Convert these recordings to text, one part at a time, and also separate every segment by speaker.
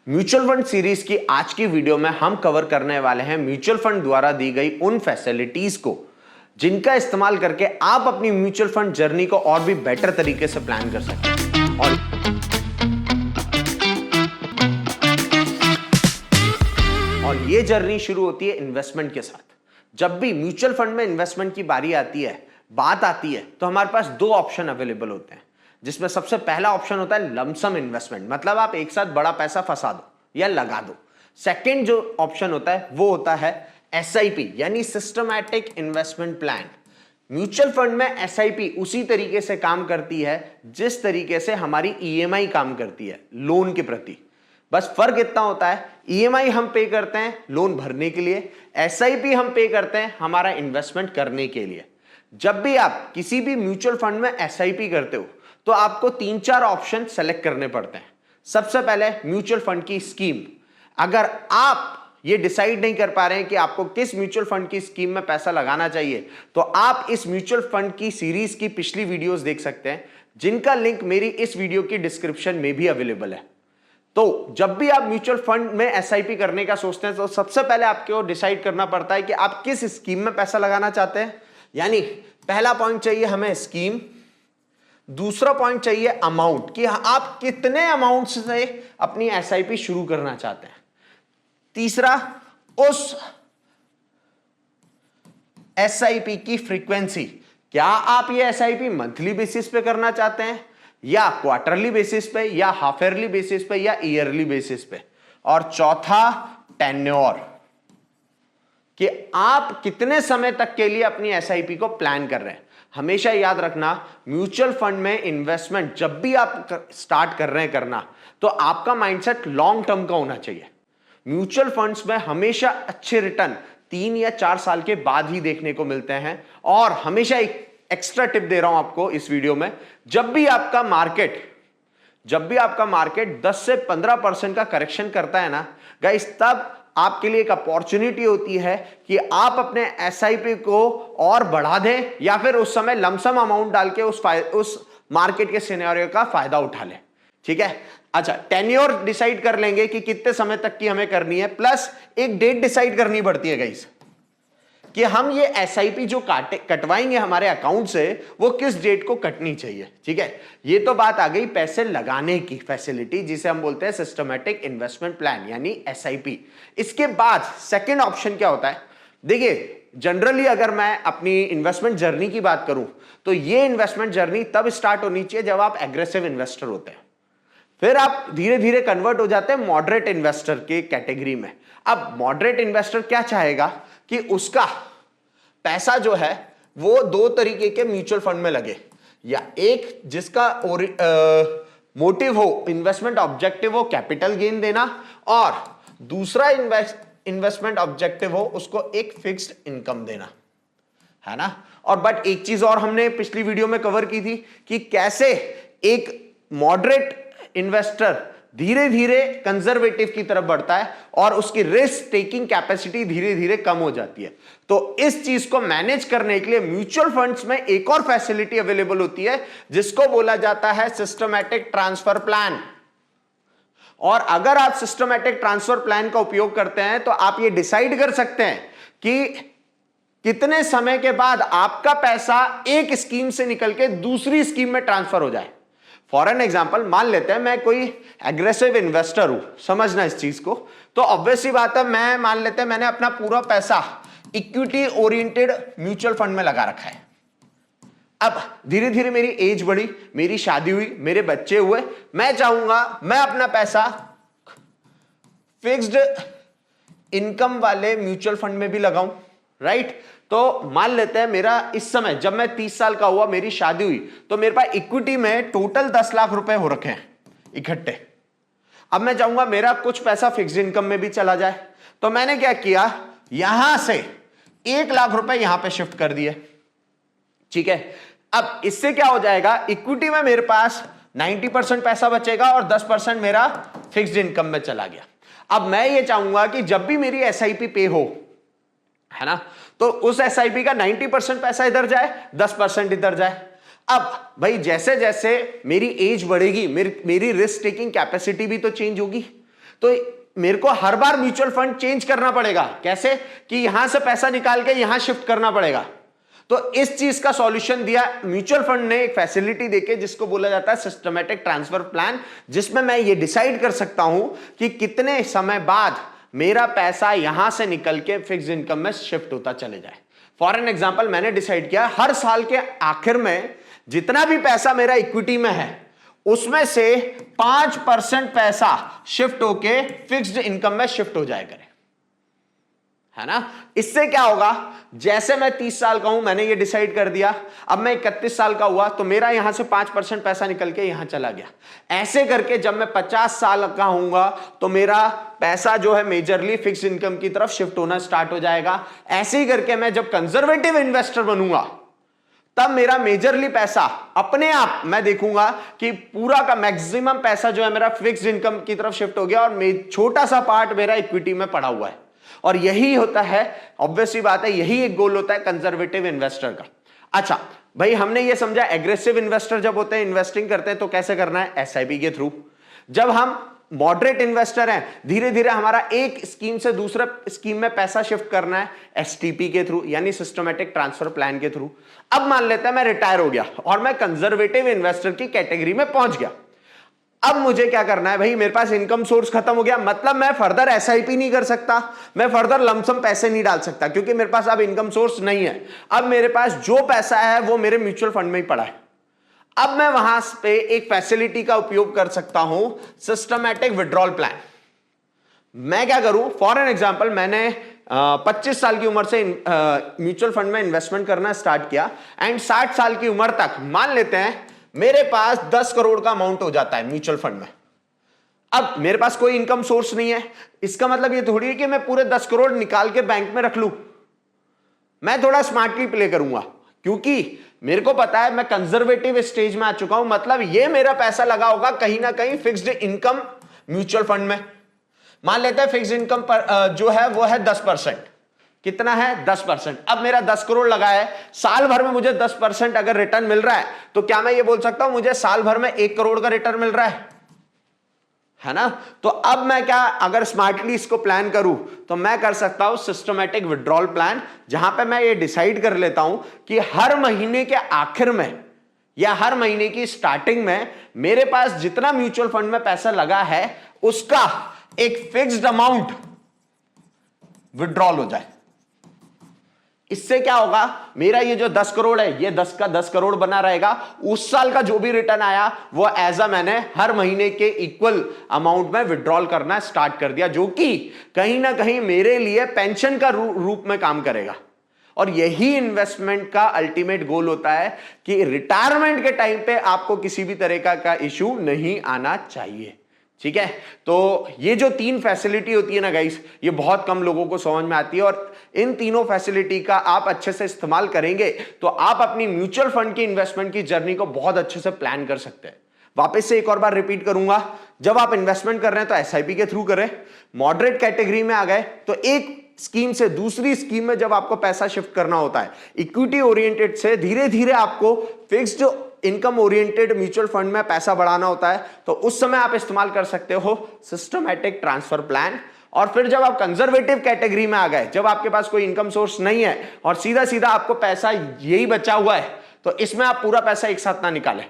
Speaker 1: Mutual fund series की आज की वीडियो में हम कवर करने वाले हैं म्यूचुअल फंड द्वारा दी गई उन फैसिलिटीज को जिनका इस्तेमाल करके आप अपनी म्यूचुअल फंड जर्नी को और भी बेटर तरीके से प्लान कर सकते हैं। और ये जर्नी शुरू होती है इन्वेस्टमेंट के साथ। जब भी म्यूचुअल फंड में इन्वेस्टमेंट की बारी आती है, बात आती है, तो हमारे पास दो ऑप्शन अवेलेबल होते हैं, जिसमें सबसे पहला ऑप्शन होता है लमसम इन्वेस्टमेंट, मतलब आप एक साथ बड़ा पैसा फंसा दो या लगा दो। सेकंड जो ऑप्शन होता है वो होता है एसआईपी यानी systematic investment plan. Mutual fund में एसआईपी उसी तरीके से काम करती है जिस तरीके से हमारी ईएमआई काम करती है लोन के प्रति। बस फर्क इतना होता है, ईएमआई हम पे करते हैं लोन भरने के लिए, एसआईपी हम पे करते हैं हमारा इन्वेस्टमेंट करने के लिए। जब भी आप किसी भी म्यूचुअल फंड में एसआईपी करते हो तो आपको 3-4 ऑप्शन सेलेक्ट करने पड़ते हैं। सबसे पहले म्यूचुअल फंड की स्कीम। अगर आप ये डिसाइड नहीं कर पा रहे हैं कि आपको किस म्यूचुअल फंड की स्कीम में पैसा लगाना चाहिए, तो आप इस म्यूचुअल फंड की सीरीज की पिछली वीडियोस देख सकते हैं, जिनका लिंक मेरी इस वीडियो की डिस्क्रिप्शन में भी अवेलेबल है। तो जब भी आप म्यूचुअल फंड में एसआईपी करने का सोचते हैं तो सबसे पहले आपको डिसाइड करना पड़ता है कि आप किस स्कीम में पैसा लगाना चाहते हैं। यानी पहला पॉइंट चाहिए हमें स्कीम, दूसरा पॉइंट चाहिए अमाउंट कि आप कितने अमाउंट से अपनी एसआईपी शुरू करना चाहते हैं। तीसरा उस एसआईपी की फ्रीक्वेंसी, क्या आप ये एसआईपी मंथली बेसिस पे करना चाहते हैं या क्वार्टरली बेसिस पे या हाफ ईयरली बेसिस पे या ईयरली बेसिस पे। और चौथा टेन्योर, कि आप कितने समय तक के लिए अपनी एसआईपी को प्लान कर रहे हैं। हमेशा याद रखना, म्यूचुअल फंड में इन्वेस्टमेंट जब भी आप स्टार्ट कर रहे हैं करना, तो आपका माइंडसेट लॉन्ग टर्म का होना चाहिए। म्यूचुअल फंड्स में हमेशा अच्छे रिटर्न 3 या 4 साल के बाद ही देखने को मिलते हैं। और हमेशा एक एक्स्ट्रा टिप दे रहा हूं आपको इस वीडियो में, जब भी आपका मार्केट 10 से 15% का करेक्शन करता है ना गाइस, तब आपके लिए एक अपॉर्चुनिटी होती है कि आप अपने एसआईपी को और बढ़ा दें या फिर उस समय लमसम अमाउंट डाल के उस मार्केट के सिनेरियो का फायदा उठा लें। ठीक है, अच्छा, टेन्योर डिसाइड कर लेंगे कि कितने समय तक की हमें करनी है, प्लस एक डेट डिसाइड करनी पड़ती है गाइस कि हम ये एसआईपी जो कटवाएंगे हमारे अकाउंट से वो किस डेट को कटनी चाहिए। ठीक है, ये तो बात आ गई पैसे लगाने की फैसिलिटी, जिसे हम बोलते हैं सिस्टमैटिक इन्वेस्टमेंट प्लान यानी एसआईपी। इसके बाद सेकंड ऑप्शन क्या होता है, देखिए जनरली अगर मैं अपनी इन्वेस्टमेंट जर्नी की बात करूं तो ये इन्वेस्टमेंट जर्नी तब स्टार्ट होनी चाहिए जब आप एग्रेसिव इन्वेस्टर होते हैं, फिर आप धीरे धीरे कन्वर्ट हो जाते हैं मॉडरेट इन्वेस्टर के कैटेगरी में। अब मॉडरेट इन्वेस्टर क्या चाहेगा कि उसका पैसा जो है वो 2 तरीके के म्यूचुअल फंड में लगे, या एक जिसका मोटिव हो, इन्वेस्टमेंट ऑब्जेक्टिव हो कैपिटल गेन देना, और दूसरा इन्वेस्टमेंट ऑब्जेक्टिव हो उसको एक फिक्स्ड इनकम देना, है ना। और बट एक चीज और हमने पिछली वीडियो में कवर की थी कि कैसे एक मॉडरेट इन्वेस्टर धीरे धीरे कंजर्वेटिव की तरफ बढ़ता है और उसकी रिस्क टेकिंग कैपेसिटी धीरे धीरे कम हो जाती है। तो इस चीज को मैनेज करने के लिए म्यूचुअल फंड्स में एक और फैसिलिटी अवेलेबल होती है जिसको बोला जाता है सिस्टमैटिक ट्रांसफर प्लान। और अगर आप सिस्टमैटिक ट्रांसफर प्लान का उपयोग करते हैं तो आप ये डिसाइड कर सकते हैं कि कितने समय के बाद आपका पैसा एक स्कीम से निकल के दूसरी स्कीम में ट्रांसफर हो जाए। फॉर एन एग्जाम्पल, मान लेते हैं मैं कोई एग्रेसिव इन्वेस्टर हूं, समझना इस चीज को, तो ऑब्वियस सी बात है, मैं मान लेते हैं मैंने अपना पूरा पैसा इक्विटी ओरिएंटेड म्यूचुअल फंड में लगा रखा है। अब धीरे धीरे मेरी एज बढ़ी, मेरी शादी हुई, मेरे बच्चे हुए, मैं चाहूंगा मैं अपना पैसा फिक्स्ड इनकम वाले म्यूचुअल फंड में भी लगाऊं, राइट। तो मान लेते हैं मेरा इस समय, जब मैं 30 साल का हुआ, मेरी शादी हुई, तो मेरे पास इक्विटी में टोटल 10 लाख रुपए हो रखे हैं इकट्ठे। अब मैं चाहूंगा मेरा कुछ पैसा फिक्स्ड इनकम में भी चला जाए, तो मैंने क्या किया, यहां से 1 लाख रुपए यहां पे शिफ्ट कर दिए। ठीक है, अब इससे क्या हो जाएगा, इक्विटी में मेरे पास 90% पैसा बचेगा और 10% मेरा फिक्स्ड इनकम में चला गया। अब मैं ये चाहूंगा कि जब भी मेरी एसआईपी पे हो, है ना, तो उस एसआईपी का 90% पैसा इधर जाए, 10% इधर जाए। अब भाई जैसे जैसे मेरी एज बढ़ेगी, मेरी रिस्क टेकिंग कैपेसिटी भी तो चेंज होगी। तो मेरे को हर बार म्यूचुअल फंड चेंज करना पड़ेगा। कैसे? कि यहां से पैसा निकाल के यहां शिफ्ट करना पड़ेगा। तो इस चीज का सॉल्यूशन दिया म्यूचुअल फंड ने, एक फैसिलिटी देके, जिसको बोला जाता है सिस्टमैटिक ट्रांसफर प्लान, जिसमें मैं ये डिसाइड कर सकता हूं कि कितने समय बाद मेरा पैसा यहां से निकल के फिक्स इनकम में शिफ्ट होता चले जाए। फॉर एन एग्जांपल, मैंने डिसाइड किया हर साल के आखिर में जितना भी पैसा मेरा इक्विटी में है उसमें से 5% पैसा शिफ्ट होके फिक्स्ड इनकम में शिफ्ट हो जाए करे, है ना। इससे क्या होगा, जैसे मैं 30 साल का हूं, मैंने ये डिसाइड कर दिया, अब मैं 31 साल का हुआ तो मेरा यहां से 5% पैसा निकल के यहां चला गया। ऐसे करके जब मैं 50 साल का होऊंगा तो मेरा पैसा जो है मेजरली फिक्स इनकम की तरफ शिफ्ट होना स्टार्ट हो जाएगा। ऐसे ही करके मैं जब कंजर्वेटिव इन्वेस्टर बनूंगा तब मेरा मेजरली पैसा अपने आप मैं देखूंगा कि पूरा का मैक्सिमम पैसा जो है मेरा फिक्स इनकम की तरफ शिफ्ट हो गया और छोटा सा पार्ट मेरा इक्विटी में पड़ा हुआ है। और यही होता है, ऑब्वियसली बात है, यही एक गोल होता है कंजर्वेटिव इन्वेस्टर का। अच्छा भाई, हमने ये समझा एग्रेसिव इन्वेस्टर जब होते हैं, इन्वेस्टिंग करते हैं, तो कैसे करना है? एसआईपी के थ्रू। जब हम मॉडरेट इन्वेस्टर हैं, धीरे धीरे हमारा एक स्कीम से दूसरे स्कीम में पैसा शिफ्ट करना है एसटीपी के थ्रू, यानी सिस्टमैटिक ट्रांसफर प्लान के थ्रू। अब मान लेते हैं मैं रिटायर हो गया और मैं कंजर्वेटिव इन्वेस्टर की कैटेगरी में पहुंच गया। अब मुझे क्या करना है भाई? मेरे पास इनकम सोर्स खत्म हो गया, मतलब मैं फर्दर एसआईपी नहीं कर सकता, मैं फर्दर लमसम पैसे नहीं डाल सकता, क्योंकि मेरे पास अब इनकम सोर्स नहीं है। अब मेरे पास जो पैसा है वो मेरे म्यूचुअल फंड में ही पड़ा है। अब मैं वहां पे एक फैसिलिटी का उपयोग कर सकता हूं, सिस्टमैटिक विड्रॉल प्लान। मैं क्या करूं? फॉर एन एग्जांपल, मैंने 25 साल की उम्र से म्यूचुअल फंड में इन्वेस्टमेंट करना स्टार्ट किया एंड 60 साल की उम्र तक मान लेते हैं मेरे पास 10 करोड़ का अमाउंट हो जाता है म्यूचुअल फंड में। अब मेरे पास कोई इनकम सोर्स नहीं है, इसका मतलब ये थोड़ी है कि मैं पूरे 10 करोड़ निकाल के बैंक में रख लूं। मैं थोड़ा स्मार्टली प्ले करूंगा, क्योंकि मेरे को पता है मैं कंजर्वेटिव स्टेज में आ चुका हूं, मतलब ये मेरा पैसा लगा होगा कहीं ना कहीं फिक्स्ड इनकम म्यूचुअल फंड में। मान लेते हैं फिक्स्ड इनकम पर जो है वो है 10%। कितना है? 10%। अब मेरा 10 करोड़ लगा है, साल भर में मुझे 10% अगर रिटर्न मिल रहा है तो क्या मैं ये बोल सकता हूं मुझे साल भर में 1 करोड़ का रिटर्न मिल रहा है ना। तो अब मैं क्या, अगर स्मार्टली इसको प्लान करूं तो मैं कर सकता हूं सिस्टमैटिक विड्रॉल प्लान, जहां पे मैं ये डिसाइड कर लेता हूं कि हर महीने के आखिर में या हर महीने की स्टार्टिंग में मेरे पास जितना म्यूचुअल फंड में पैसा लगा है उसका एक फिक्स्ड अमाउंट विड्रॉल हो जाए। इससे क्या होगा, मेरा ये जो 10 करोड़ है ये 10 का 10 करोड़ बना रहेगा। उस साल का जो भी रिटर्न आया वो एज अ मैंने हर महीने के इक्वल अमाउंट में विड्रॉल करना स्टार्ट कर दिया, जो कि कहीं ना कहीं मेरे लिए पेंशन का रूप में काम करेगा। और यही इन्वेस्टमेंट का अल्टीमेट गोल होता है कि रिटायरमेंट के टाइम पे आपको किसी भी तरह का इश्यू नहीं आना चाहिए। ठीक है, तो ये जो 3 फैसिलिटी होती है ना गाइस, ये बहुत कम लोगों को समझ में आती है, और इन तीनों फैसिलिटी का आप अच्छे से इस्तेमाल करेंगे तो आप अपनी म्यूचुअल फंड की इन्वेस्टमेंट की जर्नी को बहुत अच्छे से प्लान कर सकते हैं। वापस से एक और बार रिपीट करूंगा, जब आप इन्वेस्टमेंट कर रहे हैं तो एसआईपी के थ्रू करें। मॉडरेट कैटेगरी में आ गए तो एक स्कीम से दूसरी स्कीम में जब आपको पैसा शिफ्ट करना होता है, इक्विटी ओरिएंटेड से धीरे धीरे आपको fixed income oriented mutual fund में पैसा बढ़ाना होता है, तो उस समय आप इस्तेमाल कर सकते हो सिस्टमैटिक ट्रांसफर प्लान। और फिर जब आप कंजर्वेटिव कैटेगरी में आ गए, जब आपके पास कोई इनकम सोर्स नहीं है और सीधा सीधा आपको पैसा यही बचा हुआ है, तो इसमें आप पूरा पैसा एक साथ ना निकालें।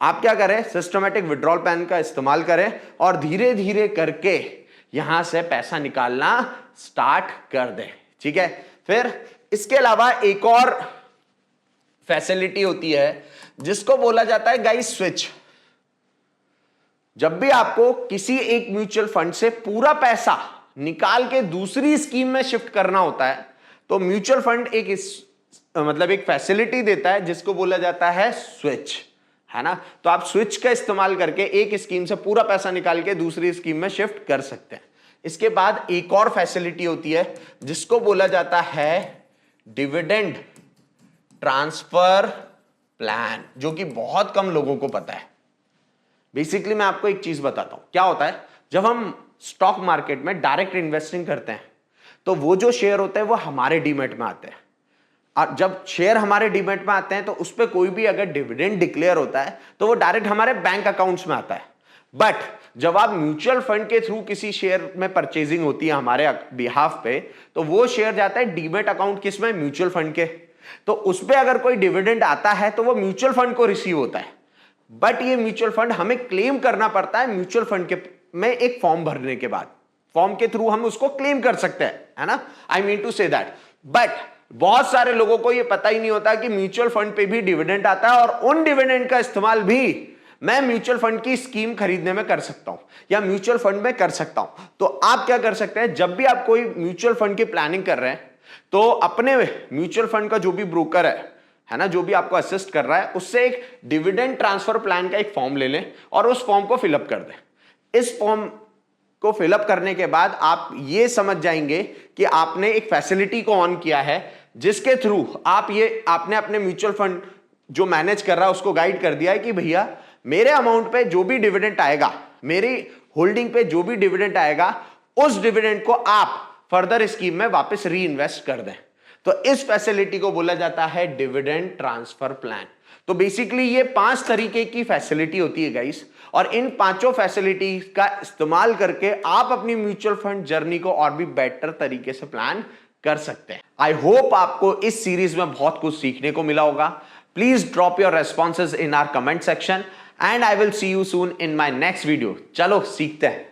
Speaker 1: आप क्या करें? सिस्टमैटिक विड्रॉल प्लान का इस्तेमाल करें और धीरे धीरे करके यहां से पैसा निकालना स्टार्ट कर दें। ठीक है, फिर इसके अलावा एक और फैसिलिटी होती है जिसको बोला जाता है गाइस स्विच। जब भी आपको किसी एक म्यूचुअल फंड से पूरा पैसा निकाल के दूसरी स्कीम में शिफ्ट करना होता है, तो म्यूचुअल फंड एक फैसिलिटी देता है जिसको बोला जाता है स्विच, है ना। तो आप स्विच का इस्तेमाल करके एक स्कीम से पूरा पैसा निकाल के दूसरी स्कीम में शिफ्ट कर सकते हैं। इसके बाद एक और फैसिलिटी होती है जिसको बोला जाता है डिविडेंड ट्रांसफर प्लान, जो कि बहुत कम लोगों को पता है। बेसिकली मैं आपको एक चीज बताता हूं, क्या होता है जब हम स्टॉक मार्केट में डायरेक्ट इन्वेस्टिंग करते हैं तो वो जो शेयर होते हैं वो हमारे डीमैट में आते हैं, और जब शेयर हमारे डीमैट में आते हैं तो उस पर कोई भी अगर डिविडेंड डिक्लेयर होता है तो वो डायरेक्ट हमारे बैंक अकाउंट्स में आता है। बट जब आप म्यूचुअल फंड के थ्रू किसी शेयर में परचेजिंग होती है हमारे बिहाफ पे, तो वो शेयर जाता है डीमेट अकाउंट किसमें, म्यूचुअल फंड के। तो उस पे अगर कोई डिविडेंड आता है तो वो म्यूचुअल फंड को रिसीव होता है, बट ये म्यूचुअल फंड हमें क्लेम करना पड़ता है म्यूचुअल फंड के में एक फॉर्म भरने के बाद। फॉर्म के थ्रू हम उसको क्लेम कर सकते हैं, है ना। I mean to say that, but बहुत सारे लोगों को ये पता ही नहीं होता कि म्यूचुअल फंड पे भी डिविडेंड आता है, और उन डिविडेंड का इस्तेमाल भी मैं म्यूचुअल फंड की स्कीम खरीदने में कर सकता हूं या म्यूचुअल फंड में कर सकता हूं। तो आप क्या कर सकते हैं, जब भी आप कोई म्यूचुअल फंड की प्लानिंग कर रहे हैं, तो अपने म्यूचुअल फंड का जो भी ब्रोकर है ना, जो भी आपको असिस्ट कर रहा है, उससे एक डिविडेंड ट्रांसफर प्लान का एक फॉर्म ले लें और उस फॉर्म को फिलअप कर दें। इस फॉर्म को फिलअप करने के बाद आप ये समझ जाएंगे कि आपने एक फैसिलिटी को ऑन किया है, जिसके थ्रू आपने अपने म्यूचुअल फंड जो मैनेज कर रहा है उसको गाइड कर दिया है कि भैया मेरे अमाउंट पे जो भी डिविडेंड आएगा, मेरी होल्डिंग पे जो भी डिविडेंड आएगा, उस डिविडेंड को आप फर्दर स्कीम में वापस री इन्वेस्ट कर दें। तो इस फैसिलिटी को बोला जाता है डिविडेंड ट्रांसफर प्लान। तो बेसिकली ये 5 तरीके की फैसिलिटी होती है गाइस, और इन 5 फैसिलिटी का इस्तेमाल करके आप अपनी म्यूचुअल फंड जर्नी को और भी बेटर तरीके से प्लान कर सकते हैं। आई होप आपको इस सीरीज में बहुत कुछ सीखने को मिला होगा। Please drop your responses in our comment section and I will see you soon in my next video. चलो सीखते हैं।